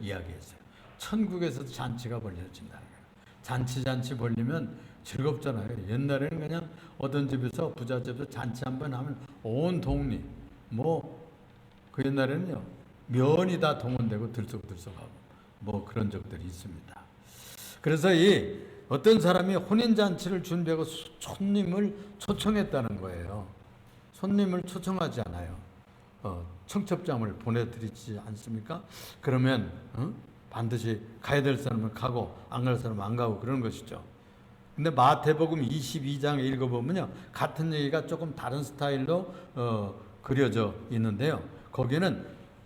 이야기했어요. 천국에서도 잔치가 벌려진다는 거예요. 잔치 벌리면 즐겁잖아요. 옛날에는 그냥 어떤 집에서 부잣집에서 잔치 한번 하면 온 동리 그 옛날에는요 면이 다 동원되고 들썩들썩하고 그런 적들이 있습니다. 그래서 이 어떤 사람이 혼인잔치를 준비하고 손님을 초청했다는 거예요. 손님을 초청하지 않아요. 청첩장을 보내드리지 않습니까? 그러면 반드시 가야 될 사람은 가고 안 갈 사람은 안 가고 그런 것이죠. 근데 마태복음 22장 읽어보면요 같은 얘기가 조금 다른 스타일로 그려져 있는데요.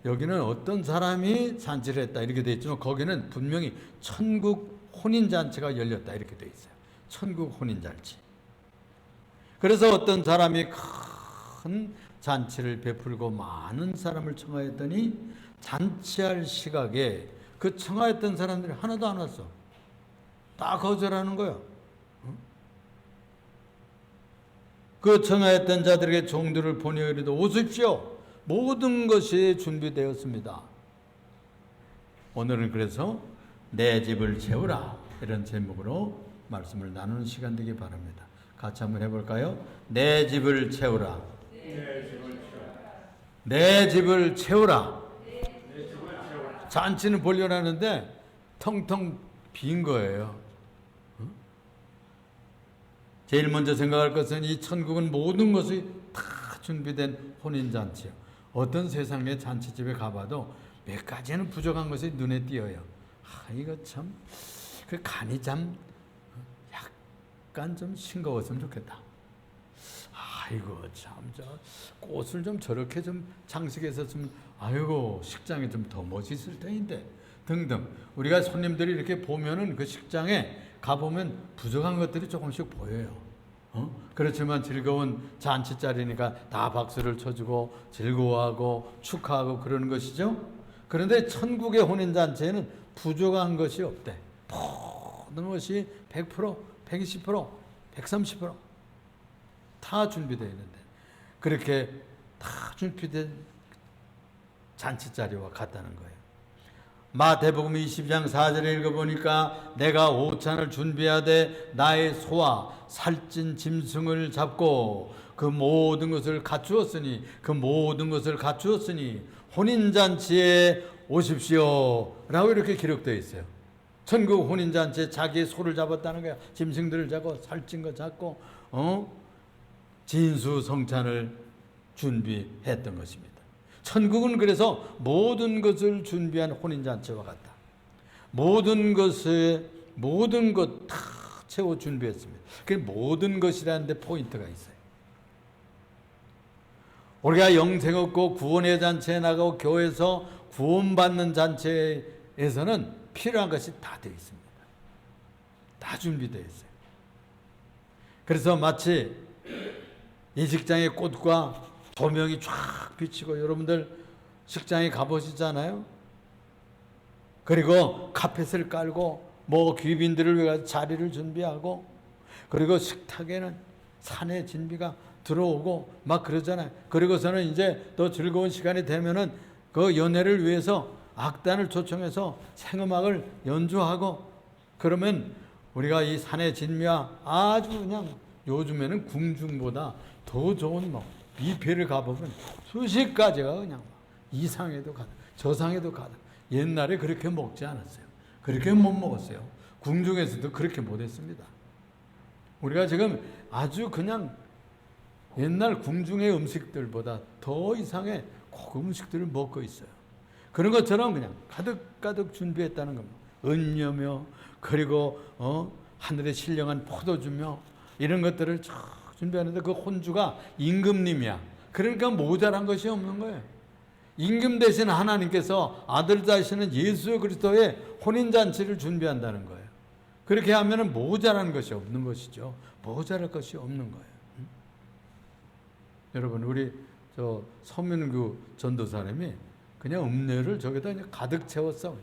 여기는 어떤 사람이 잔치를 했다 이렇게 되어 있지만 거기는 분명히 천국 혼인잔치가 열렸다 이렇게 되어 있어요. 천국 혼인잔치. 그래서 어떤 사람이 큰 잔치를 베풀고 많은 사람을 청하였더니 잔치할 시각에 그 청하였던 사람들이 하나도 안 왔어. 다 거절하는 거예요. 그 청하였던 자들에게 종들을 보내어 이르되 오십시오. 모든 것이 준비되었습니다. 오늘은 그래서 내 집을 채우라 이런 제목으로 말씀을 나누는 시간 되기 바랍니다. 같이 한번 해볼까요? 내 집을 채우라. 내 집을 채우라. 잔치는 벌려놨는데 텅텅 빈 거예요. 제일 먼저 생각할 것은 이 천국은 모든 것이 다 준비된 혼인잔치예요. 어떤 세상의 잔치집에 가봐도 몇 가지는 부족한 것이 눈에 띄어요. 이거 참, 그 간이 참 약간 좀 싱거웠으면 좋겠다. 아이고 참, 꽃을 좀 저렇게 좀 장식해서 좀, 아이고 식장에 좀 더 멋있을 텐데 등등. 우리가 손님들이 이렇게 보면은 그 식장에 가보면 부족한 것들이 조금씩 보여요. 그렇지만 즐거운 잔치 자리니까 다 박수를 쳐주고 즐거워하고 축하하고 그러는 것이죠. 그런데 천국의 혼인잔치에는 부족한 것이 없대. 모든 것이 100%, 120%, 130% 다 준비되어 있는데 그렇게 다 준비된 잔치 자리와 같다는 거예요. 마태복음 22장 4절에 읽어보니까 내가 오찬을 준비하되 나의 소와 살찐 짐승을 잡고 그 모든 것을 갖추었으니 혼인잔치에 오십시오 라고 이렇게 기록되어 있어요. 천국 혼인잔치에 자기의 소를 잡았다는 거야. 짐승들을 잡고 살찐 거 잡고 진수성찬을 준비했던 것입니다. 천국은 그래서 모든 것을 준비한 혼인잔치와 같다. 모든 것 다 채워 준비했습니다. 그 모든 것이라는 데 포인트가 있어요. 우리가 영생 얻고 구원의 잔치에 나가고 교회에서 구원받는 잔치에서는 필요한 것이 다 되어 있습니다. 다 준비되어 있어요. 그래서 마치 이 직장의 꽃과 조명이 쫙 비치고 여러분들 식장에 가보시잖아요. 그리고 카펫을 깔고 귀빈들을 위해 자리를 준비하고 그리고 식탁에는 산의 진비가 들어오고 막 그러잖아요. 그리고서는 이제 또 즐거운 시간이 되면은 그 연회를 위해서 악단을 초청해서 생음악을 연주하고 그러면 우리가 이 산의 진미와 아주 그냥 요즘에는 궁중보다 더 좋은 뷔페를 가보면 수십 가지가 그냥 이상에도 가다 저상에도 가다. 옛날에 그렇게 먹지 않았어요. 그렇게 못 먹었어요. 궁중에서도 그렇게 못했습니다. 우리가 지금 아주 그냥 옛날 궁중의 음식들보다 더 이상의 고급 음식들을 먹고 있어요. 그런 것처럼 그냥 가득가득 준비했다는 겁니다. 은녀며 그리고 하늘에 신령한 포도주며 이런 것들을 쫙 준비하는데 그 혼주가 임금님이야. 그러니까 모자란 것이 없는 거예요. 임금 대신 하나님께서 아들 자신은 예수 그리스도의 혼인잔치를 준비한다는 거예요. 그렇게 하면 모자란 것이 없는 것이죠. 모자랄 것이 없는 거예요. 여러분 우리 서민구 전도사님이 그냥 음료를 저기다 그냥 가득 채웠어.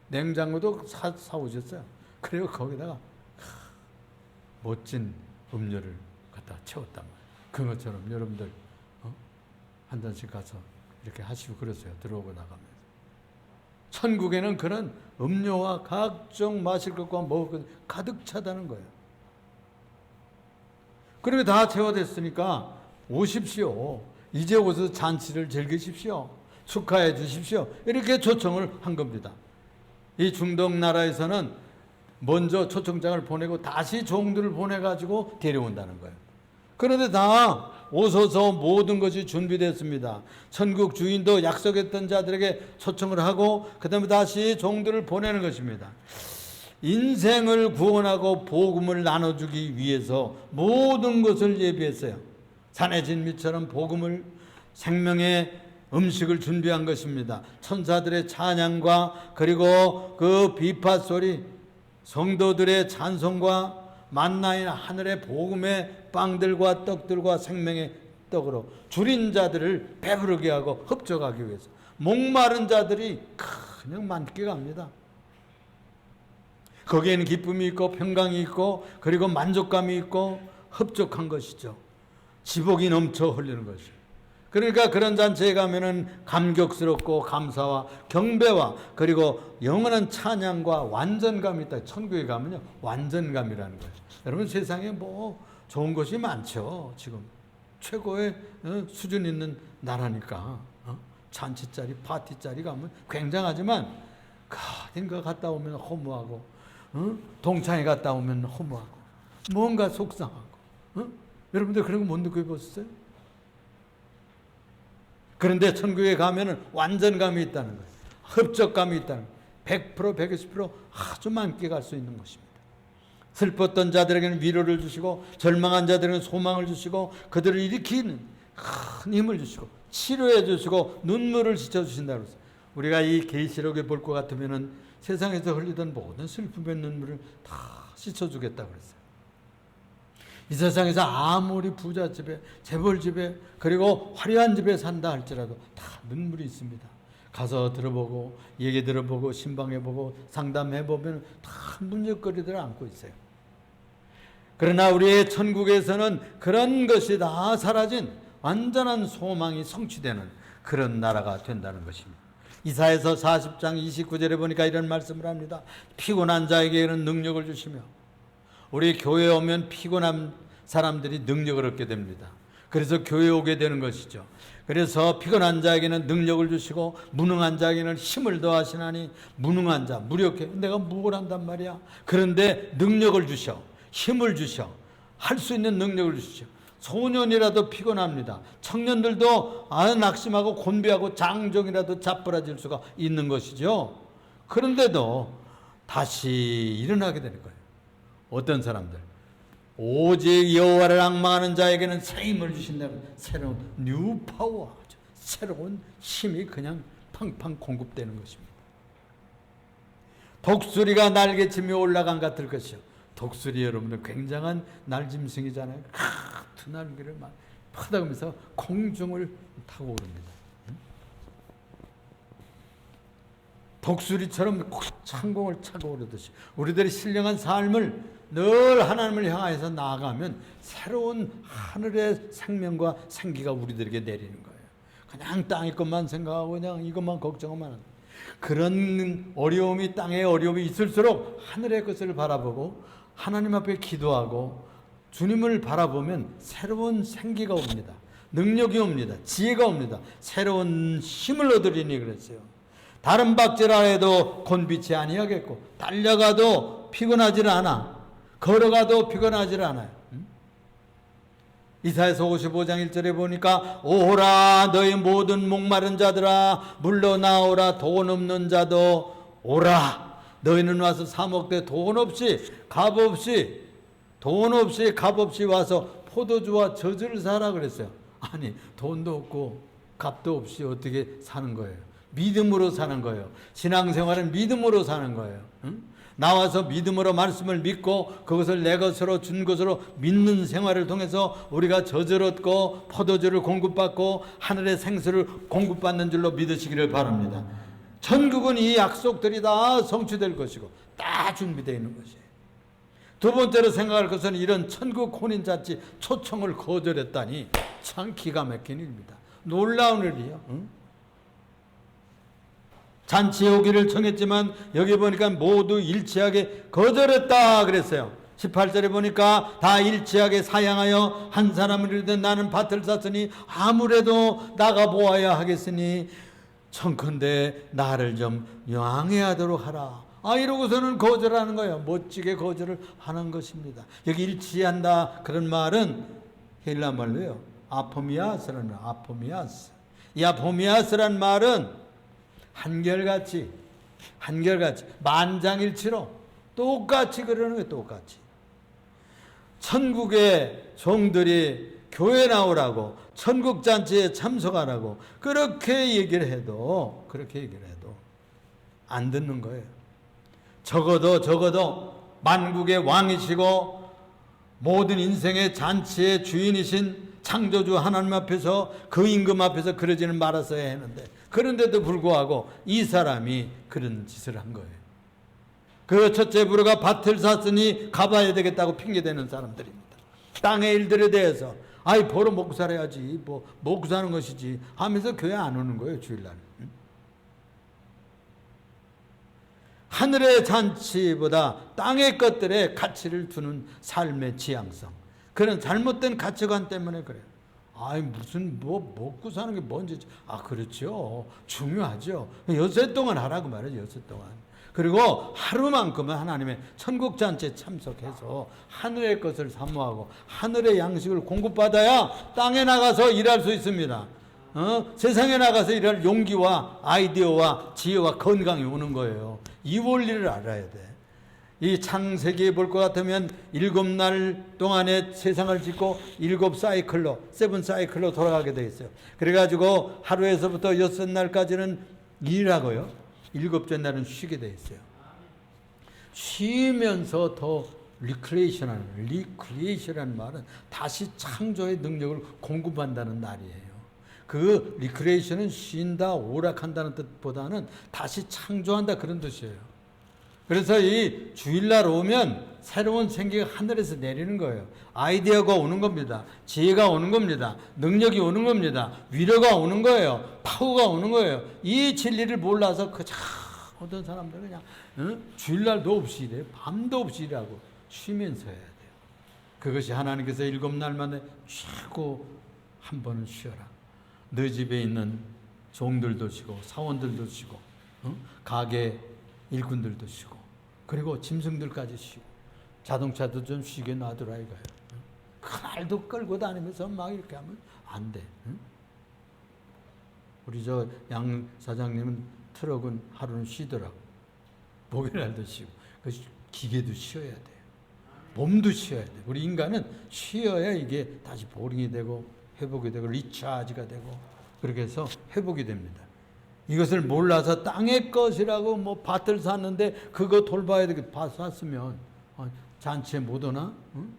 냉장고도 사오셨어요. 그리고 거기다가 멋진 음료를 갖다 채웠단 말이에요. 그것처럼 여러분들 한 잔씩 가서 이렇게 하시고 그러세요. 들어오고 나가면서. 천국에는 그런 음료와 각종 마실 것과 먹을 것 가득 차다는 거예요. 그리고 다 채워됐으니까 오십시오. 이제 오셔서 잔치를 즐기십시오. 축하해 주십시오. 이렇게 초청을 한 겁니다. 이 중동 나라에서는 먼저 초청장을 보내고 다시 종들을 보내가지고 데려온다는 거예요. 그런데 다 오셔서 모든 것이 준비됐습니다. 천국 주인도 약속했던 자들에게 초청을 하고 그 다음에 다시 종들을 보내는 것입니다. 인생을 구원하고 복음을 나눠주기 위해서 모든 것을 예비했어요. 산의 진미처럼 복음을, 생명의 음식을 준비한 것입니다. 천사들의 찬양과 그리고 그 비파 소리, 성도들의 찬송과 만나인 하늘의 복음의 빵들과 떡들과 생명의 떡으로 줄인 자들을 배부르게 하고 흡족하기 위해서 목마른 자들이 그냥 만끽합니다. 거기에는 기쁨이 있고 평강이 있고 그리고 만족감이 있고 흡족한 것이죠. 지복이 넘쳐 흘리는 것이죠. 그러니까 그런 잔치에 가면은 감격스럽고 감사와 경배와 그리고 영원한 찬양과 완전감이 있다. 천국에 가면요 완전감이라는 거죠. 여러분 세상에 뭐 좋은 것이 많죠. 지금 최고의 수준 있는 나라니까 잔치자리 파티자리 가면 굉장하지만 어딘가 갔다 오면 허무하고 동창회 갔다 오면 허무하고 뭔가 속상하고 여러분들 그런 거 못 느껴보셨어요? 그런데 천국에 가면은 완전감이 있다는 거예요. 흡족감이 있다는 거예요. 100%, 120% 아주 만끽할 수 있는 것입니다. 슬펐던 자들에게는 위로를 주시고 절망한 자들에게는 소망을 주시고 그들을 일으키는 큰 힘을 주시고 치료해 주시고 눈물을 씻어 주신다고 했어요. 우리가 이 계시록에 볼 것 같으면은 세상에서 흘리던 모든 슬픔의 눈물을 다 씻어 주겠다고 그랬어요. 이 세상에서 아무리 부잣집에 재벌집에 그리고 화려한 집에 산다 할지라도 다 눈물이 있습니다. 가서 들어보고 얘기 들어보고 신방해보고 상담해보면 다 문제거리들을 안고 있어요. 그러나 우리의 천국에서는 그런 것이 다 사라진 완전한 소망이 성취되는 그런 나라가 된다는 것입니다. 이사야서 40장 29절에 보니까 이런 말씀을 합니다. 피곤한 자에게는 능력을 주시며 우리 교회에 오면 피곤한 사람들이 능력을 얻게 됩니다. 그래서 교회에 오게 되는 것이죠. 그래서 피곤한 자에게는 능력을 주시고 무능한 자에게는 힘을 더하시나니 무능한 자, 무력해. 내가 뭘 한단 말이야. 그런데 능력을 주셔. 힘을 주셔. 할 수 있는 능력을 주시죠. 소년이라도 피곤합니다. 청년들도 낙심하고 곤비하고 장정이라도 자빠라질 수가 있는 것이죠. 그런데도 다시 일어나게 되는 거예요. 어떤 사람들? 오직 여호와를 앙망하는 자에게는 새 힘을 주신다는 새로운 뉴 파워, 새로운 힘이 그냥 팡팡 공급되는 것입니다. 독수리가 날개치며 올라간 같을 것이요. 독수리 여러분들 굉장한 날짐승이잖아요. 두 날개를 막 퍼다가면서 공중을 타고 오릅니다. 독수리처럼 창공을 차고 오르듯이 우리들의 신령한 삶을 늘 하나님을 향해서 나아가면 새로운 하늘의 생명과 생기가 우리들에게 내리는 거예요. 그냥 땅의 것만 생각하고 그냥 이것만 걱정하면 안 돼요. 그런 어려움이 땅에 어려움이 있을수록 하늘의 것을 바라보고 하나님 앞에 기도하고 주님을 바라보면 새로운 생기가 옵니다. 능력이 옵니다. 지혜가 옵니다. 새로운 힘을 얻으리니 그랬어요. 다른 박질하라 해도 곤비치 아니하겠고 달려가도 피곤하지를 않아. 걸어가도 피곤하지를 않아요. 이사야서 55장 1절에 보니까 오라 너희 모든 목마른 자들아 물러나오라 돈 없는 자도 오라. 너희는 와서 사 먹되 돈 없이 값 없이 와서 포도주와 저주를 사라 그랬어요. 아니 돈도 없고 값도 없이 어떻게 사는 거예요? 믿음으로 사는 거예요. 신앙생활은 믿음으로 사는 거예요. 응? 나와서 믿음으로 말씀을 믿고 그것을 내 것으로 준 것으로 믿는 생활을 통해서 우리가 저주를 얻고 포도주를 공급받고 하늘의 생수를 공급받는 줄로 믿으시기를 바랍니다. 천국은 이 약속들이 다 성취될 것이고 다 준비되어 있는 것이에요. 두 번째로 생각할 것은 이런 천국 혼인잔치 초청을 거절했다니 참 기가 막힌 일입니다. 놀라운 일이에요. 응? 잔치에 오기를 청했지만 여기 보니까 모두 일치하게 거절했다 그랬어요. 18절에 보니까 다 일치하게 사양하여 한 사람을 이르되 나는 밭을 샀으니 아무래도 나가 보아야 하겠으니 청컨대 나를 좀 양해하도록 하라. 이러고서는 거절하는 거예요. 멋지게 거절을 하는 것입니다. 여기 일치한다 그런 말은 헬라 말로요, 아포미아스라는 아포미아스. 이 아포미아스란 말은 한결같이 만장일치로 똑같이 그러는 거예요. 똑같이. 천국의 종들이 교회 나오라고, 천국 잔치에 참석하라고 그렇게 얘기를 해도 안 듣는 거예요. 적어도 만국의 왕이시고 모든 인생의 잔치의 주인이신 창조주 하나님 앞에서, 그 임금 앞에서 그러지는 말았어야 했는데, 그런데도 불구하고 이 사람이 그런 짓을 한 거예요. 그 첫째 부류가 밭을 샀으니 가봐야 되겠다고 핑계대는 사람들입니다. 땅의 일들에 대해서 벌어 먹고 살아야지, 먹고 사는 것이지 하면서 교회 안 오는 거예요. 주일날. 하늘의 잔치보다 땅의 것들에 가치를 두는 삶의 지향성, 그런 잘못된 가치관 때문에 그래요. 무슨 먹고 사는 게 뭔지. 그렇죠. 중요하죠. 엿새 동안 하라고 말이죠. 엿새 동안. 그리고 하루만큼은 하나님의 천국 잔치에 참석해서 하늘의 것을 사모하고 하늘의 양식을 공급받아야 땅에 나가서 일할 수 있습니다. 세상에 나가서 일할 용기와 아이디어와 지혜와 건강이 오는 거예요. 이 원리를 알아야 돼. 이 창세기에 볼 것 같으면 7날 동안에 세상을 짓고 7 사이클로 돌아가게 되어 있어요. 그래가지고 하루에서부터 6날까지는 일하고요, 7째 날은 쉬게 되어 있어요. 쉬면서 더 리크리에이션이라는 말은 다시 창조의 능력을 공급한다는 날이에요. 그 리크리에이션은 쉰다, 오락한다는 뜻보다는 다시 창조한다 그런 뜻이에요. 그래서 이 주일날 오면 새로운 생기가 하늘에서 내리는 거예요. 아이디어가 오는 겁니다. 지혜가 오는 겁니다. 능력이 오는 겁니다. 위로가 오는 거예요. 파워가 오는 거예요. 이 진리를 몰라서 어떤 사람들은 그냥 주일날도 없이 일해요. 밤도 없이 일하고 쉬면서 해야 돼요. 그것이 하나님께서 7날만에 최고 한 번은 쉬어라. 너 집에 있는 종들도 쉬고 사원들도 쉬고 가게 일꾼들도 쉬고 그리고 짐승들까지 쉬고 자동차도 좀 쉬게 놔두라 이거예요. 그날도 끌고 다니면서 막 이렇게 하면 안 돼. 우리 양 사장님은 트럭은 하루는 쉬더라고. 목요일날도 쉬고. 그 기계도 쉬어야 돼요. 몸도 쉬어야 돼요. 우리 인간은 쉬어야 이게 다시 보링이 되고 회복이 되고 리차지가 되고 그렇게 해서 회복이 됩니다. 이것을 몰라서 땅의 것이라고 밭을 샀는데 그거 돌봐야 되겠다. 밭 샀으면 잔치에 못 오나? 응?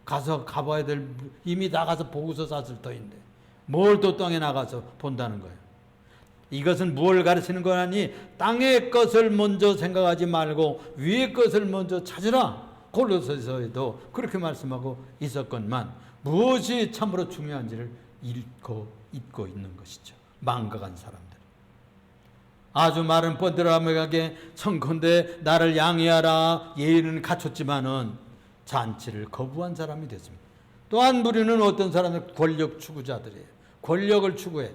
가봐야 될, 이미 나가서 보고서 샀을 터인데 뭘 또 땅에 나가서 본다는 거예요. 이것은 무엇을 가르치는 거라니, 땅의 것을 먼저 생각하지 말고 위의 것을 먼저 찾으라. 골로새서에도 그렇게 말씀하고 있었건만 무엇이 참으로 중요한지를 잊고 있는 것이죠. 망각한 사람들. 아주 말은 뻔들어가게 청컨대 나를 양해하라 예의는 갖췄지만은 잔치를 거부한 사람이 됐습니다. 또한 우리는 어떤 사람은 권력 추구자들이에요. 권력을 추구해.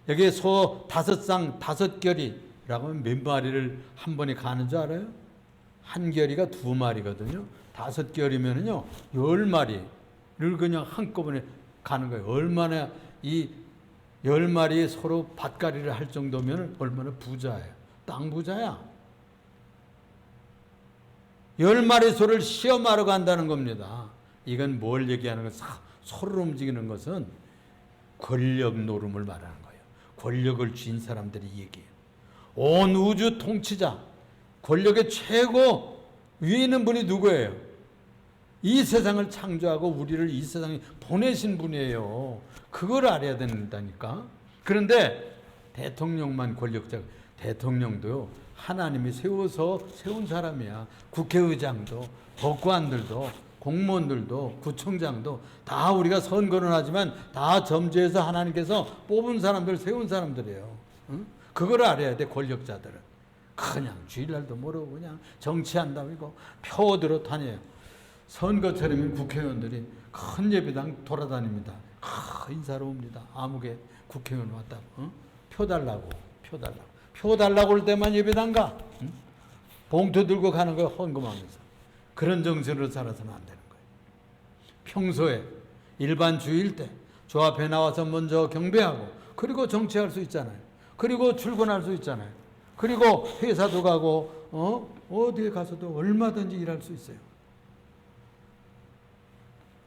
여기에 소 5쌍 5결이라고 하면 몇 마리를 한 번에 가는 줄 알아요? 한 결이가 2마리거든요. 5결이면은요 10마리를 그냥 한꺼번에 가는 거예요. 얼마나 이 10마리 서로 밭갈이를 할 정도면 얼마나 부자예요. 땅 부자야. 10마리 소를 시험하러 간다는 겁니다. 이건 뭘 얘기하는 것은, 소를 움직이는 것은 권력 노름을 말하는 거예요. 권력을 쥔 사람들이 얘기해요. 온 우주 통치자, 권력의 최고 위에 있는 분이 누구예요? 이 세상을 창조하고 우리를 이 세상에 보내신 분이에요. 그걸 알아야 된다니까. 그런데 대통령만 권력자, 대통령도요 하나님이 세워서 세운 사람이야. 국회의장도, 법관들도, 공무원들도, 구청장도 다 우리가 선거는 하지만 다 점주해서 하나님께서 뽑은 사람들, 세운 사람들이에요. 응? 그걸 알아야 돼. 권력자들은 그냥 주일날도 모르고 그냥 정치한다고 표들어 다녀요. 선거철이면 국회의원들이 큰 예배당 돌아다닙니다. 인사로 옵니다. 아무개 국회의원 왔다고. 표 달라고. 표 달라고 올 때만 예배당 가. 봉투 들고 가는 거예요. 헌금하면서. 그런 정신으로 살아서는 안 되는 거예요. 평소에 일반 주일 때 주 앞에 나와서 먼저 경배하고, 그리고 정치할 수 있잖아요. 그리고 출근할 수 있잖아요. 그리고 회사도 가고 어디에 가서도 얼마든지 일할 수 있어요.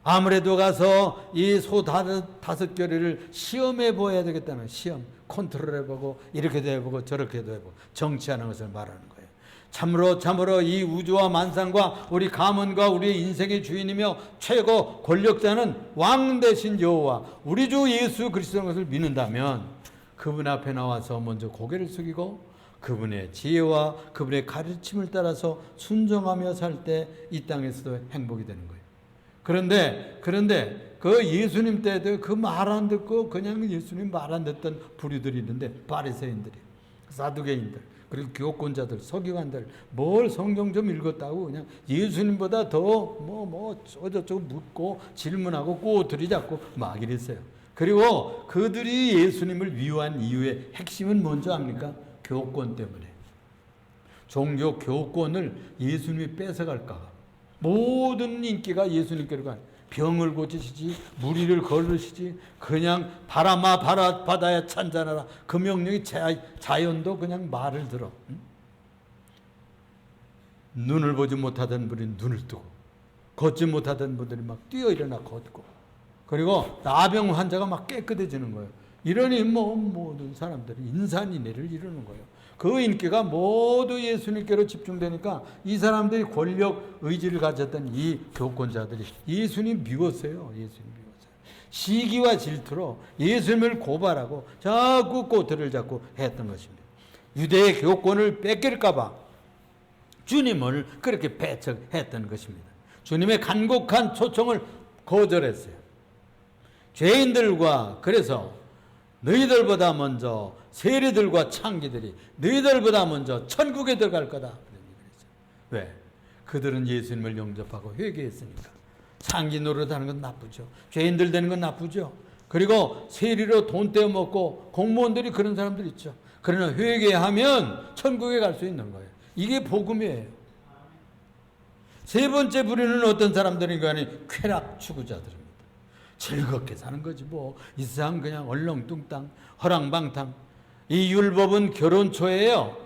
아무래도 가서 이 소 다섯 결의를 시험해 보아야 되겠다는 시험, 컨트롤해보고 이렇게도 해보고 저렇게도 해보고 정치하는 것을 말하는 거예요. 참으로 이 우주와 만상과 우리 가문과 우리의 인생의 주인이며 최고 권력자는 왕 대신 여호와 우리 주 예수 그리스도인 것을 믿는다면 그분 앞에 나와서 먼저 고개를 숙이고 그분의 지혜와 그분의 가르침을 따라서 순종하며 살 때 이 땅에서도 행복이 되는 거예요. 그런데 그 예수님 때도 그 말 안 듣고 그냥 예수님 말 안 듣던 부류들이 있는데, 바리새인들이, 사두개인들, 그리고 교권자들, 서기관들, 뭘 성경 좀 읽었다고 그냥 예수님보다 더 어쩌고 묻고 질문하고 꼬투리 잡고 막 이랬어요. 그리고 그들이 예수님을 미워한 이유의 핵심은 뭔지 압니까? 교권 때문에. 종교 교권을 예수님이 뺏어갈까 봐. 모든 인기가 예수님께로 가. 병을 고치시지, 무리를 걸으시지, 그냥 바람아 바다야 찬잔하라. 그 명령이 자연도 그냥 말을 들어. 눈을 보지 못하던 분이 눈을 뜨고, 걷지 못하던 분들이 막 뛰어 일어나 걷고, 그리고 나병 환자가 막 깨끗해지는 거예요. 이러니 모든 사람들이 인산인해를 이루는 거예요. 그 인기가 모두 예수님께로 집중되니까 이 사람들이 권력 의지를 가졌던 이 교권자들이 예수님 미웠어요. 시기와 질투로 예수님을 고발하고 자꾸 꼬투리를 잡고 했던 것입니다. 유대의 교권을 뺏길까 봐 주님을 그렇게 배척했던 것입니다. 주님의 간곡한 초청을 거절했어요. 죄인들과, 그래서 너희들보다 먼저 세리들과 창기들이 너희들보다 먼저 천국에 들어갈 거다. 왜? 그들은 예수님을 영접하고 회개했으니까. 창기 노릇하는 건 나쁘죠. 죄인들 되는 건 나쁘죠. 그리고 세리로 돈 떼어먹고 공무원들이 그런 사람들 있죠. 그러나 회개하면 천국에 갈 수 있는 거예요. 이게 복음이에요. 세 번째 부류는 어떤 사람들인가 하니 쾌락 추구자들입니다. 즐겁게 사는 거지 뭐. 이 세상 그냥 얼렁뚱땅 허랑방탕. 이 율법은 결혼 초에요.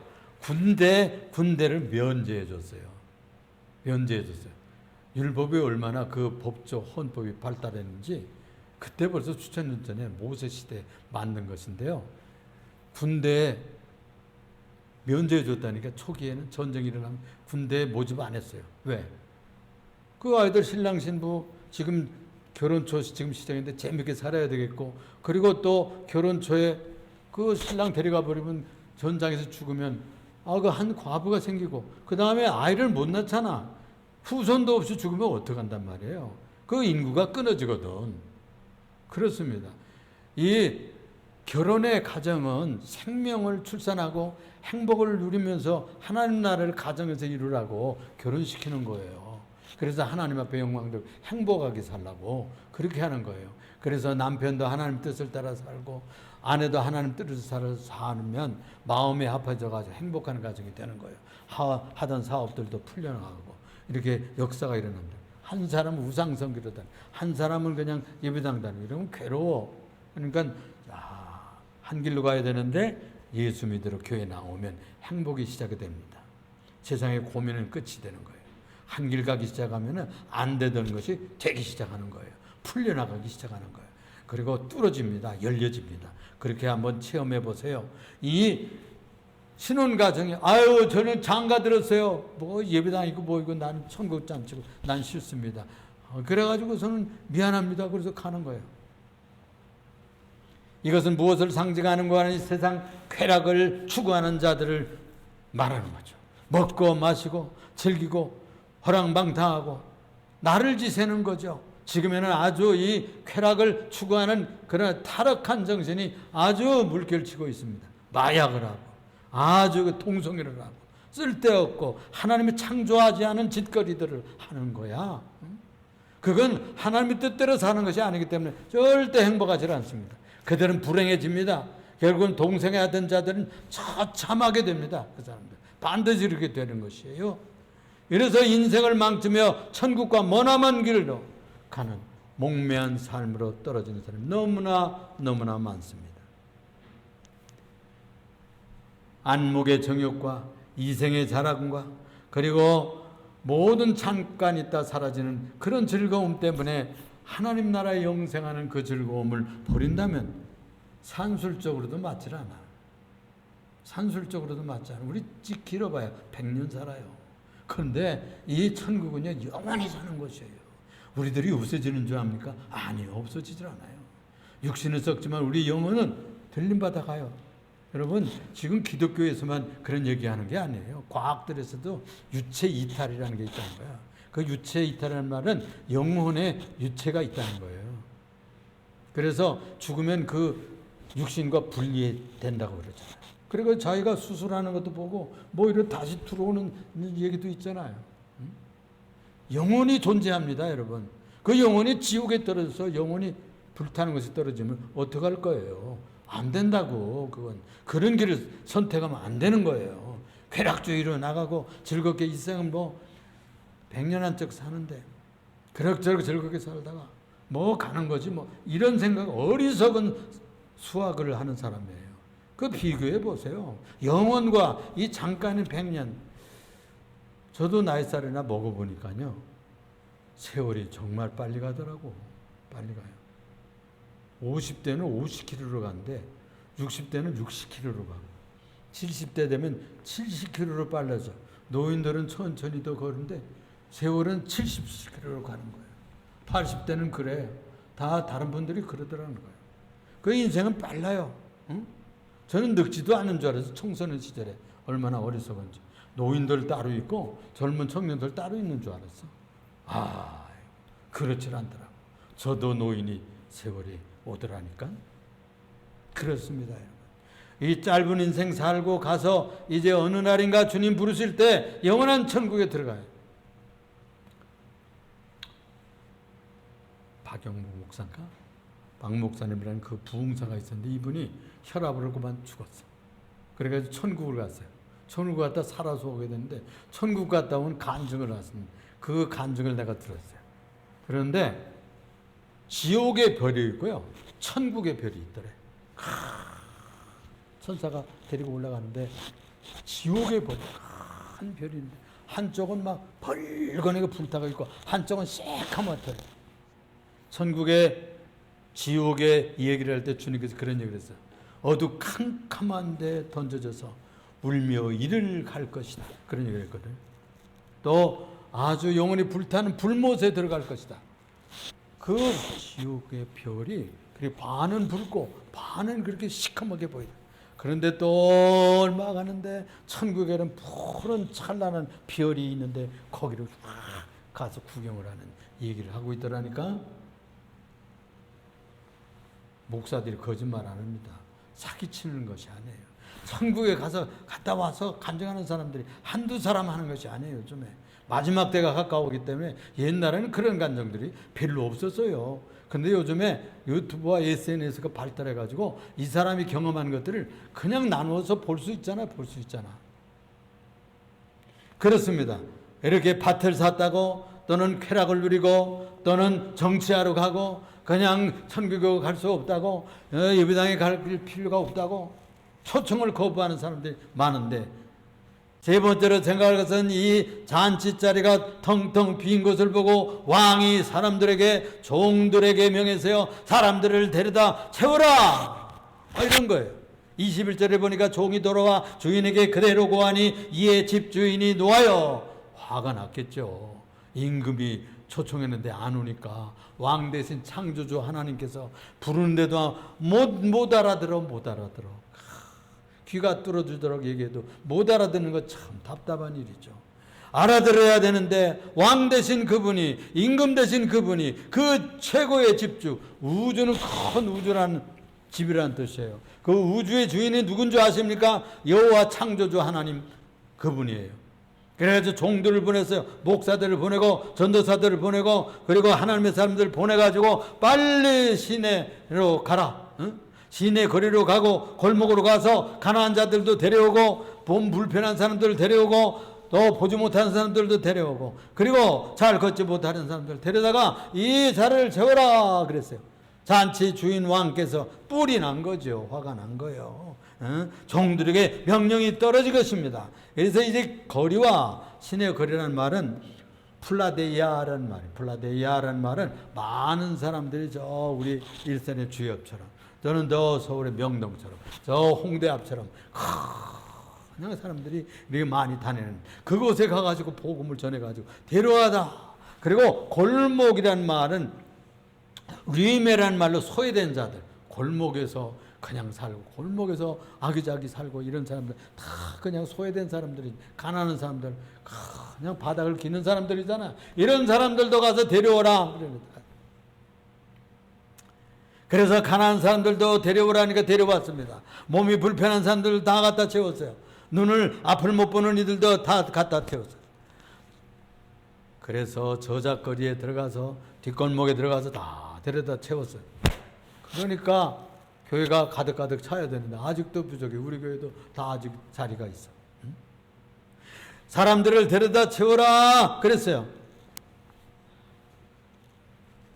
군대를 면제해 줬어요. 율법이 얼마나 그 법적 헌법이 발달했는지 그때 벌써 수천 년 전에 모세 시대에 만든 것인데요. 군대에 면제해 줬다니까. 초기에는 전쟁이 일어나면 군대에 모집 안 했어요. 왜? 그 아이들 신랑 신부 지금 결혼 초 지금 시작인데 재밌게 살아야 되겠고, 그리고 또 결혼 초에 그 신랑 데려가 버리면 전장에서 죽으면 그 한 과부가 생기고, 그 다음에 아이를 못 낳잖아. 후손도 없이 죽으면 어떡한단 말이에요. 그 인구가 끊어지거든. 그렇습니다. 이 결혼의 가정은 생명을 출산하고 행복을 누리면서 하나님 나라를 가정에서 이루라고 결혼시키는 거예요. 그래서 하나님 앞에 영광되고 행복하게 살라고 그렇게 하는 거예요. 그래서 남편도 하나님 뜻을 따라 살고 아내도 하나님 뜻을 따라 살면 마음이 합해져가지고 행복한 가정이 되는 거예요. 하던 사업들도 풀려나가고 이렇게 역사가 일어납니다. 한 사람은 우상성 기도단, 한 사람은 그냥 예배당 다니고 이러면 괴로워. 그러니까 한 길로 가야 되는데 예수 믿으러 교회 나오면 행복이 시작이 됩니다. 세상의 고민은 끝이 되는 거예요. 한 길 가기 시작하면 안 되던 것이 되기 시작하는 거예요. 풀려나가기 시작하는 거예요. 그리고 뚫어집니다. 열려집니다. 그렇게 한번 체험해 보세요. 이 신혼가정이 저는 장가 들었어요. 뭐 예배당이고 뭐이고 나는 천국장 치고 난 싫습니다. 그래가지고 저는 미안합니다. 그래서 가는 거예요. 이것은 무엇을 상징하는 거 하니 세상 쾌락을 추구하는 자들을 말하는 거죠. 먹고 마시고 즐기고 허랑방탕하고 나를 지새는 거죠. 지금에는 아주 이 쾌락을 추구하는 그런 타락한 정신이 아주 물결치고 있습니다. 마약을 하고 아주 그 통성이를 하고 쓸데없고 하나님이 창조하지 않은 짓거리들을 하는 거야. 그건 하나님의 뜻대로 사는 것이 아니기 때문에 절대 행복하지 않습니다. 그들은 불행해집니다. 결국은 동성애 하던 자들은 처참하게 됩니다. 그 사람들 반드시 이렇게 되는 것이에요. 이래서 인생을 망치며 천국과 머나먼 길로 가는 목매한 삶으로 떨어지는 사람이 너무나 많습니다. 안목의 정욕과 이생의 자랑과 그리고 모든 잠깐 있다 사라지는 그런 즐거움 때문에 하나님 나라에 영생하는 그 즐거움을 버린다면 산술적으로도 맞질 않아. 산술적으로도 맞지 않아. 우리 길어봐야 100년 살아요. 그런데 이 천국은요 영원히 사는 것이에요. 우리들이 없어지는 줄 압니까? 아니요, 없어지질 않아요. 육신은 썩지만 우리 영혼은 들림받아 가요. 여러분, 지금 기독교에서만 그런 얘기하는 게 아니에요. 과학들에서도 유체 이탈이라는 게 있다는 거야. 그 유체 이탈이라는 말은 영혼에 유체가 있다는 거예요. 그래서 죽으면 그 육신과 분리된다고 그러잖아요. 그리고 자기가 수술하는 것도 보고 뭐 이런 다시 들어오는 얘기도 있잖아요. 영혼이 존재합니다, 여러분. 그 영혼이 지옥에 떨어져서 영혼이 불타는 것이 떨어지면 어떡할 거예요? 안 된다고. 그건 그런 길을 선택하면 안 되는 거예요. 쾌락주의로 나가고 즐겁게 일생은 뭐 100년 한쪽 사는데 그럭저럭 즐겁게 살다가 뭐 가는 거지 뭐 이런 생각, 어리석은 수학을 하는 사람이에요. 그 비교해 보세요. 영혼과 이 잠깐의 100년. 저도 나이살이나 먹어보니까요 세월이 정말 빨리 가더라고. 빨리 가요. 50대는 50km로 가는데 60대는 60km로 가고 70대 되면 70km로 빨라져. 노인들은 천천히 더 걸는데 세월은 70km로 가는 거예요. 80대는 그래. 다 다른 분들이 그러더라는 거예요. 그 인생은 빨라요. 응? 저는 늙지도 않은 줄 알아서 청소년 시절에 얼마나 어리석은지. 노인들 따로 있고 젊은 청년들 따로 있는 줄 알았어. 아, 그렇질 않더라고. 저도 노인이 세월이 오더라니까. 그렇습니다, 여러분. 이 짧은 인생 살고 가서 이제 어느 날인가 주님 부르실 때 영원한 천국에 들어가요. 박영무 목사인가? 박 목사님이라는 그 부흥사가 있었는데 이분이 혈압으로 그만 죽었어. 그래가지고 천국을 갔어요. 천국 갔다 살아서 오게 됐는데 천국 갔다 온 간증을 왔습니다. 그 간증을 내가 들었어요. 그런데 지옥의 별이 있고요. 천국의 별이 있더래. 천사가 데리고 올라가는데 지옥의 별이 큰 별이 있는데 한쪽은 막 벌거니게 불타고 있고 한쪽은 새카맣더래. 천국의 지옥의 얘기를 할 때 주님께서 그런 얘기를 했어요. 어두캄캄한 데 던져져서 울며 이를 갈 것이다. 그런 얘기를 했거든요. 또 아주 영원히 불타는 불못에 들어갈 것이다. 그 지옥의 별이 그리고 반은 붉고 반은 그렇게 시커멓게 보인다. 그런데 또 얼마 가는데 천국에는 푸른 찬란한 별이 있는데 거기를 가서 구경을 하는 얘기를 하고 있더라니까. 목사들이 거짓말 안 합니다. 사기치는 것이 아니에요. 천국에 갔다 와서 간증하는 사람들이 한두 사람 하는 것이 아니에요. 요즘에 마지막 때가 가까우기 때문에 옛날에는 그런 간증들이 별로 없었어요. 근데 요즘에 유튜브와 SNS가 발달해가지고 이 사람이 경험한 것들을 그냥 나누어서 볼 수 있잖아. 볼 수 있잖아. 그렇습니다. 이렇게 밭을 샀다고 또는 쾌락을 누리고 또는 정치하러 가고 그냥 천국에 갈 수 없다고 예배당에 갈 필요가 없다고 초청을 거부하는 사람들이 많은데 세 번째로 생각할 것은 이 잔치자리가 텅텅 빈 것을 보고 왕이 사람들에게 종들에게 명해서요 사람들을 데려다 채워라 이런 거예요. 21절에 보니까 종이 돌아와 주인에게 그대로 고하니 이에 집주인이 놓아요. 화가 났겠죠. 임금이 초청했는데 안 오니까 왕 대신 창조주 하나님께서 부르는데도 못 알아들어. 귀가 뚫어주도록 얘기해도 못 알아듣는 거 참 답답한 일이죠. 알아들어야 되는데 왕 대신 그분이, 임금 대신 그분이, 그 최고의 집주, 우주는 큰 우주라는 집이라는 뜻이에요. 그 우주의 주인이 누군 줄 아십니까? 여호와 창조주 하나님 그분이에요. 그래서 종들을 보냈어요. 목사들을 보내고 전도사들을 보내고 그리고 하나님의 사람들을 보내가지고 빨리 시내로 가라. 응? 시내 거리로 가고 골목으로 가서 가난한 자들도 데려오고 몸 불편한 사람들을 데려오고 또 보지 못하는 사람들도 데려오고 그리고 잘 걷지 못하는 사람들 데려다가 이 자를 채워라 그랬어요. 잔치 주인 왕께서 뿔이 난 거죠. 화가 난 거예요. 종들에게 명령이 떨어진 것입니다. 그래서 이제 거리와 시내 거리라는 말은 플라데이아라는 말이에요. 플라데이아라는 말은 많은 사람들이 저 우리 일산의 주엽처럼 저는 저 서울의 명동처럼 저 홍대 앞처럼 그냥 사람들이 이렇게 많이 다니는 그곳에 가가지고 복음을 전해가지고 데려가다. 그리고 골목이란 말은 리메란 말로 소외된 자들, 골목에서 그냥 살고 골목에서 아기자기 살고 이런 사람들 다 그냥 소외된 사람들이 가난한 사람들 그냥 바닥을 기는 사람들이잖아. 이런 사람들도 가서 데려오라. 그래서 가난한 사람들도 데려오라니까 데려왔습니다. 몸이 불편한 사람들 다 갖다 채웠어요. 눈을 앞을 못 보는 이들도 다 갖다 태웠어요. 그래서 저작거리에 들어가서 뒷골목에 들어가서 다 데려다 채웠어요. 그러니까 교회가 가득가득 차야 되는데 아직도 부족해. 우리 교회도 다 아직 자리가 있어. 사람들을 데려다 채워라 그랬어요.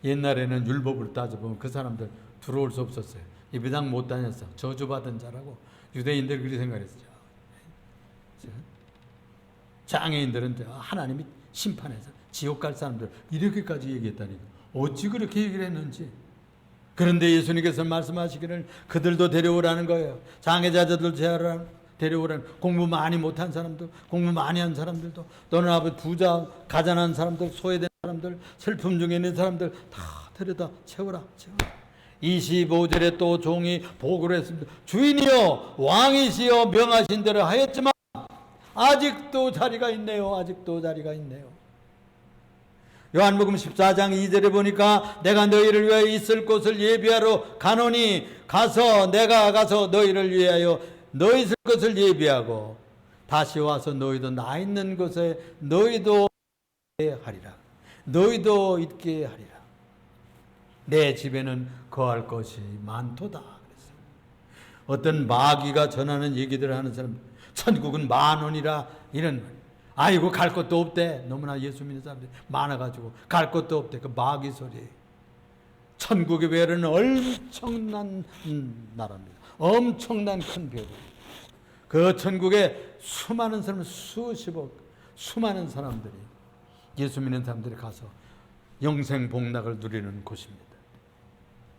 옛날에는 율법을 따져보면 그 사람들 들어올 수 없었어요. 예배당 못 다녔어. 저주받은 자라고 유대인들 그렇게 생각했어요. 장애인들은 하나님이 심판해서 지옥 갈 사람들 이렇게까지 얘기했다니까. 어찌 그렇게 얘기를 했는지. 그런데 예수님께서 말씀하시기를 그들도 데려오라는 거예요. 장애자들도 데려오라는, 공부 많이 못한 사람들, 공부 많이 한 사람들도, 또는 아버지 부자 가난한 사람들, 소외된 사람들, 슬픔 중에 있는 사람들 다 데려다 채워라. 25절에 또 종이 보고를 했습니다. 주인이여 왕이시여 명하신 대로 하였지만 아직도 자리가 있네요. 아직도 자리가 있네요. 요한복음 14장 2절에 보니까 내가 너희를 위하여 있을 곳을 예비하러 가노니 내가 가서 너희를 위하여 너희 있을 곳을 예비하고 다시 와서 너희도 나 있는 곳에 너희도 있게 하리라. 너희도 있게 하리라. 내 집에는 거할 것이 많도다. 그랬어요. 어떤 마귀가 전하는 얘기들을 하는 사람, 천국은 10,000원이라 이런 말. 아이고 갈 것도 없대. 너무나 예수 믿는 사람들이 많아가지고 갈 것도 없대. 그 마귀 소리. 천국의 별은 엄청난 나라입니다. 엄청난 큰 별. 그 천국에 수많은 사람, 수십억 수많은 사람들이 예수 믿는 사람들이 가서 영생 복락을 누리는 곳입니다.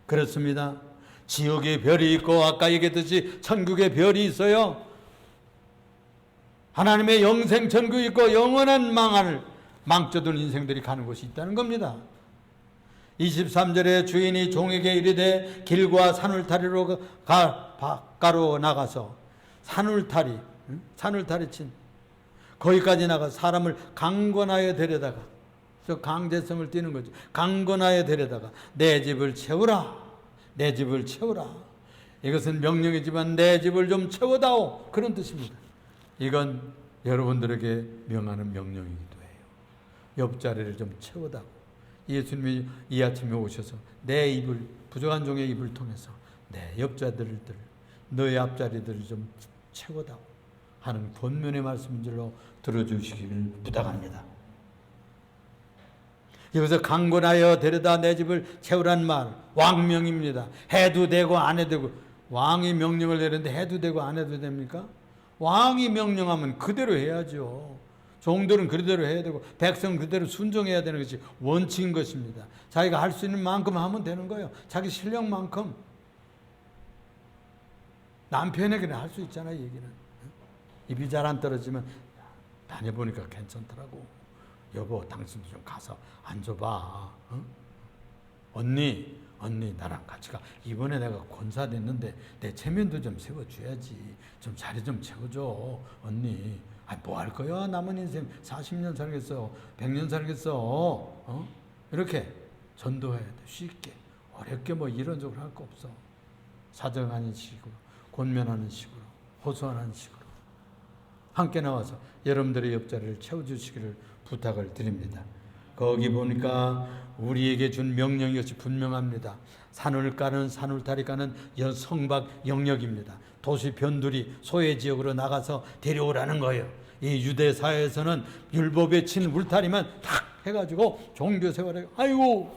그렇습니다. 지옥의 별이 있고 아까 얘기했듯이 천국의 별이 있어요. 하나님의 영생 천국이 있고 영원한 망쳐둔 인생들이 가는 곳이 있다는 겁니다. 23절에 주인이 종에게 이르되 길과 산울타리로 바깥으로 나가서 산울타리 친 거기까지 나가 사람을 강권하여 데려다가 저 강제성을 띠는 거죠. 강권하여 데려다가 내 집을 채우라. 내 집을 채우라. 이것은 명령이지만 내 집을 좀 채워다오. 그런 뜻입니다. 이건 여러분들에게 명하는 명령이기도 해요. 옆자리를 좀 채워다오. 예수님이 이 아침에 오셔서 내 입을 부족한 종의 입을 통해서 내 옆자리들 너의 앞자리들을 좀 채워다오 하는 권면의 말씀인 줄로 들어주시기를 부탁합니다. 여기서 강권하여 데려다 내 집을 채우란 말 왕명입니다. 해도 되고 안 해도 되고. 왕이 명령을 내렸는데 해도 되고 안 해도 됩니까? 왕이 명령하면 그대로 해야죠. 종들은 그대로 해야 되고 백성은 그대로 순종해야 되는 것이 원칙인 것입니다. 자기가 할 수 있는 만큼 하면 되는 거예요. 자기 실력만큼. 남편에게는 할 수 있잖아요. 얘기는 입이 잘 안 떨어지면 다녀보니까 괜찮더라고. 여보 당신도 좀 가서 앉아봐. 응? 언니 나랑 같이 가. 이번에 내가 권사 됐는데 내 체면도 좀 세워줘야지. 좀 자리 좀 채워줘. 언니 뭐 할 거야? 남은 인생 40년 살겠어. 100년 살겠어. 이렇게 전도해야 돼. 쉽게. 어렵게 뭐 이런 쪽으로 할 거 없어. 사정하는 식으로, 권면하는 식으로, 호소하는 식으로 함께 나와서 여러분들의 옆자리를 채워주시기를 부탁을 드립니다. 거기 보니까 우리에게 준 명령이 것이 분명합니다. 산을 까는 산울타리 까는 성박 영역입니다. 도시 변두리 소외지역으로 나가서 데려오라는 거예요. 이 유대 사회에서는 율법에 친 울타리만 탁 해가지고 종교생활에 아이고.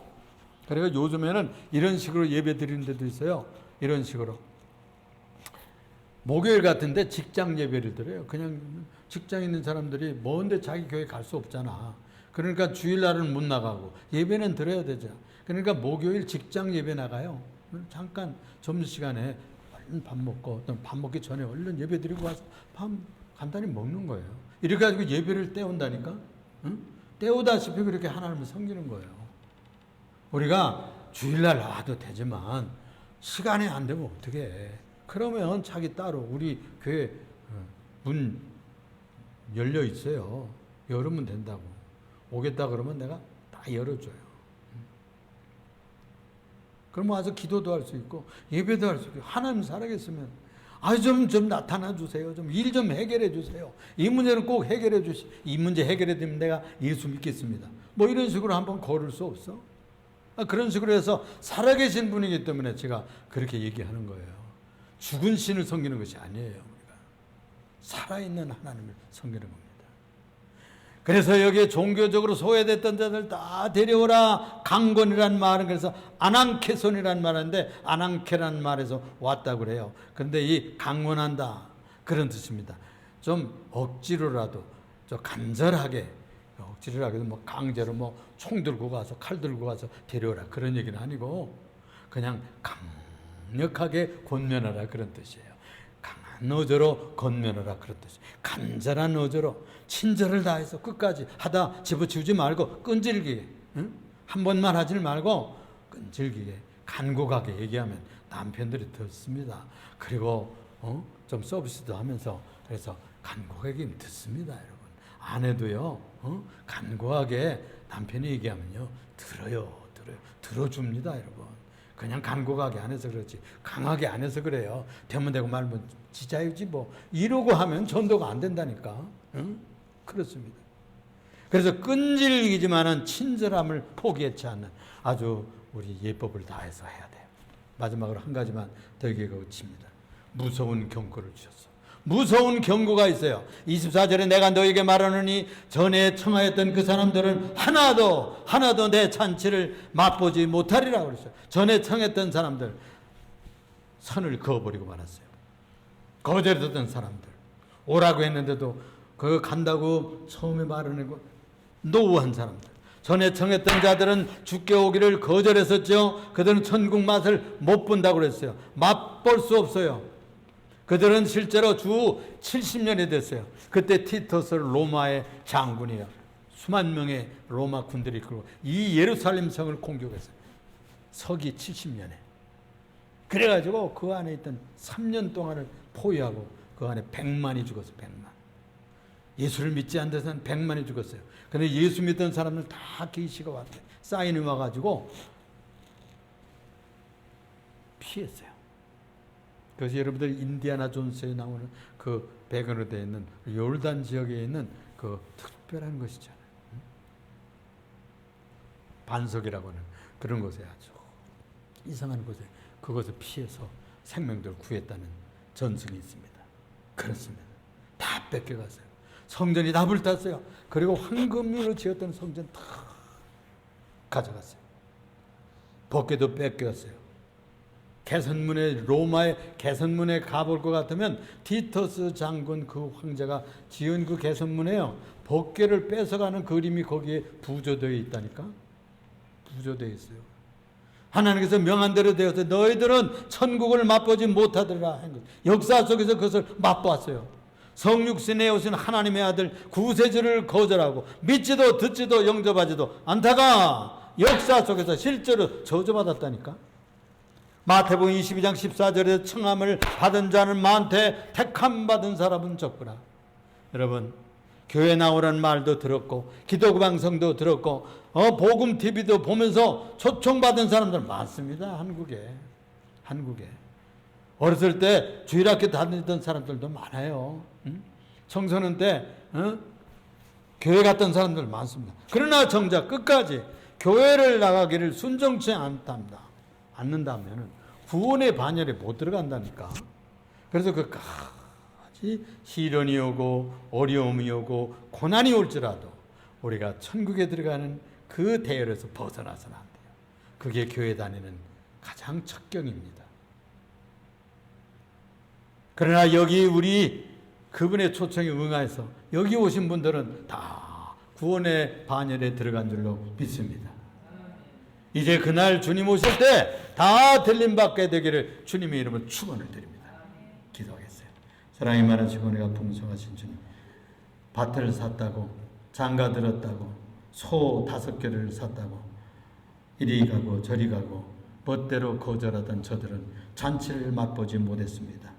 그래서 요즘에는 이런 식으로 예배 드리는 데도 있어요. 이런 식으로 목요일 같은데 직장 예배를 드려요. 그냥 직장 있는 사람들이 먼데 자기 교회 갈 수 없잖아. 그러니까 주일날은 못 나가고 예배는 드려야 되죠. 그러니까 목요일 직장 예배 나가요. 잠깐 점심시간에 얼른 밥 먹고 또 밥 먹기 전에 얼른 예배 드리고 와서 밥 간단히 먹는 거예요. 이렇게 가지고 예배를 때운다니까. 응? 때우다시피 그렇게 하나님을 섬기는 거예요. 우리가 주일날 나와도 되지만 시간이 안 되면 어떻게 해. 그러면 자기 따로 우리 교회 문 열려 있어요. 열으면 된다고. 오겠다 그러면 내가 다 열어줘요. 그럼 와서 기도도 할 수 있고 예배도 할 수 있고 하나님 살아계시면 좀 나타나 주세요. 좀 일 좀 해결해 주세요. 이 문제는 꼭 해결해 주시. 이 문제 해결해 되면 내가 예수 믿겠습니다. 뭐 이런 식으로 한번 걸을 수 없어? 그런 식으로 해서 살아계신 분이기 때문에 제가 그렇게 얘기하는 거예요. 죽은 신을 섬기는 것이 아니에요. 우리가 살아있는 하나님을 섬기는 겁니다. 그래서 여기에 종교적으로 소외됐던 자들 다 데려오라. 강권이란 말은 그래서 아낭케손이란 말인데 아낭케란 말에서 왔다고 그래요. 그런데 이 강권한다 그런 뜻입니다. 좀 억지로라도 좀 간절하게 억지로라도 뭐 강제로 뭐 총 들고 가서 칼 들고 가서 데려오라 그런 얘기는 아니고 그냥 강력하게 권면하라 그런 뜻이에요. 강한 어조로 권면하라 그런 뜻이에요. 간절한 어조로 친절을 다해서 끝까지 하다 집어치우지 말고 끈질기게 응? 한 번만 하지 말고 끈질기게 간곡하게 얘기하면 남편들이 듣습니다. 그리고 좀 서비스도 하면서 그래서 간곡하게 듣습니다. 여러분 아내도요 간곡하게 남편이 얘기하면요 들어줍니다. 여러분 그냥 간곡하게 안 해서 그렇지 강하게 안 해서 그래요. 되면 되고 말면 지자유지 뭐 이러고 하면 전도가 안 된다니까. 응? 그렇습니다. 그래서 끈질기지만은 친절함을 포기하지 않는 아주 우리 예법을 다해서 해야 돼요. 마지막으로 한 가지만 더 얘기가 칩니다. 무서운 경고를 주셨어. 무서운 경고가 있어요. 24절에 내가 너에게 말하노니 전에 청하였던 그 사람들은 하나도 내 잔치를 맛보지 못하리라고 그랬어요. 전에 청했던 사람들 선을 그어버리고 말았어요. 거절했던 사람들 오라고 했는데도 그 간다고 처음에 말하고 노후한 사람들 전에 청했던 자들은 주께 오기를 거절했었죠. 그들은 천국 맛을 못 본다고 그랬어요. 맛볼 수 없어요. 그들은 실제로 주 70년이 됐어요. 그때 티토스 로마의 장군이에요. 수만 명의 로마 군들이 이끌고 이 예루살렘 성을 공격했어요. 서기 70년에. 그래가지고 그 안에 있던 3년 동안을 포위하고 그 안에 100만이 죽었어요. 100만. 예수를 믿지 않는 데서는 100만이 죽었어요. 그런데 예수 믿던 사람들 다 계시가 왔대요. 사인이 와가지고 피했어요. 그래서 여러분들 인디아나 존스에 나오는 그 배경으로 되어 있는 요르단 지역에 있는 그 특별한 것이잖아요. 반석이라고 하는 그런 곳에 아주 이상한 곳에 그것을 피해서 생명들을 구했다는 전승이 있습니다. 그렇습니다. 다 뺏겨갔어요. 성전이 다 불탔어요. 그리고 황금으로 지었던 성전 다 가져갔어요. 법궤도 뺏겼어요. 개선문에 로마의 개선문에 가볼 것 같으면 티터스 장군 그 황제가 지은 그 개선문에요. 법궤를 뺏어가는 그림이 거기에 부조되어 있다니까. 부조되어 있어요. 하나님께서 명한 대로 되어서 너희들은 천국을 맛보지 못하더라 한 것. 역사 속에서 그것을 맛보았어요. 성육신에 오신 하나님의 아들 구세주를 거절하고 믿지도 듣지도 영접하지도 않다가 역사 속에서 실제로 저주받았다니까. 마태복음 22장 14절에 청함을 받은 자는 많되 택함 받은 사람은 적구나. 여러분 교회 나오라는 말도 들었고 기도 방송도 들었고 복음 TV도 보면서 초청받은 사람들 많습니다. 한국에 어렸을 때 주일학교 다니던 사람들도 많아요. 청소년 때 교회 갔던 사람들 많습니다. 그러나 정작 끝까지 교회를 나가기를 순종치 않는다면 구원의 반열에 못 들어간다니까. 그래서 그까지 시련이 오고 어려움이 오고 고난이 올지라도 우리가 천국에 들어가는 그 대열에서 벗어나서는 안 돼요. 그게 교회 다니는 가장 첫경입니다. 그러나 여기 우리 그분의 초청에 응해서 여기 오신 분들은 다 구원의 반열에 들어간 줄로 믿습니다. 이제 그날 주님 오실 때 다 들림받게 되기를 주님의 이름으로 축원을 드립니다. 기도하겠어요. 사랑이 많으시고 은혜가 풍성하신 주님, 밭을 샀다고 장가 들었다고 소 5개를 샀다고 이리 가고 저리 가고 멋대로 거절하던 저들은 잔치를 맛보지 못했습니다.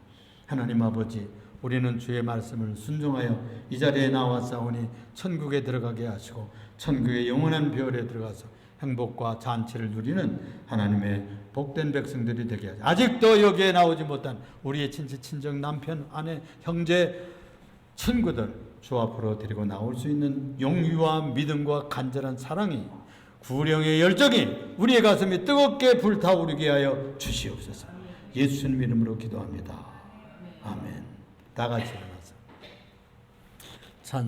하나님 아버지, 우리는 주의 말씀을 순종하여 이 자리에 나왔사오니 천국에 들어가게 하시고 천국의 영원한 별에 들어가서 행복과 잔치를 누리는 하나님의 복된 백성들이 되게 하시고, 아직도 여기에 나오지 못한 우리의 친지, 친정, 남편, 아내, 형제, 친구들 주 앞으로 데리고 나올 수 있는 용기와 믿음과 간절한 사랑이, 구령의 열정이 우리의 가슴이 뜨겁게 불타오르게 하여 주시옵소서. 예수님 이름으로 기도합니다. 아멘. 다 같이 일어나서